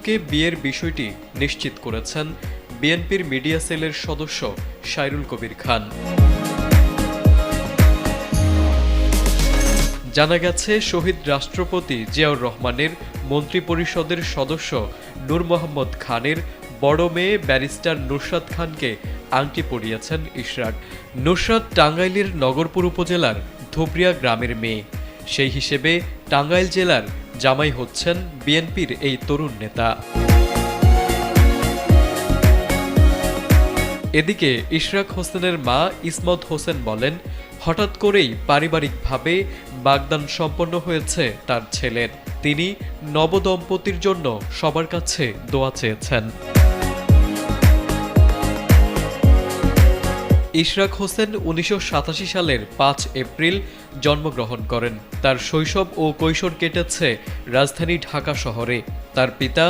ফেসবুকে বিয়ের বিষয়টি নিশ্চিত করেছেন বিএনপির মিডিয়া সেলের সদস্য সাইরুল কবির খান। জানা গেছে, শহীদ রাষ্ট্রপতি জিয়াউর রহমানের মন্ত্রিপরিষদের সদস্য নূর মোহাম্মদ খানের বড় মেয়ে ব্যারিস্টার নুসরাত খানকে আংটি পরিয়েছেন ইশরাক। নুসরাত টাঙ্গাইলের নগরপুর উপজেলার ধুবরিয়া গ্রামের মেয়ে। সেই হিসেবে টাঙ্গাইল জেলার জামাই হচ্ছেন বিএনপির এই তরুণ নেতা। এদিকে ইশরাক হোসেনের মা ইসমত হোসেন বলেন, হঠাৎ করেই পারিবারিকভাবে বাগদান সম্পন্ন হয়েছে তার ছেলের। তিনি নবদম্পতির জন্য সবার কাছে দোয়া চেয়েছেন। ইশরাক হোসেন ১৯৮৭ সালের ৫ এপ্রিল জন্মগ্রহণ করেন। তার শৈশব ও কৈশোর কেটেছে রাজধানী ঢাকা শহরে। তার পিতা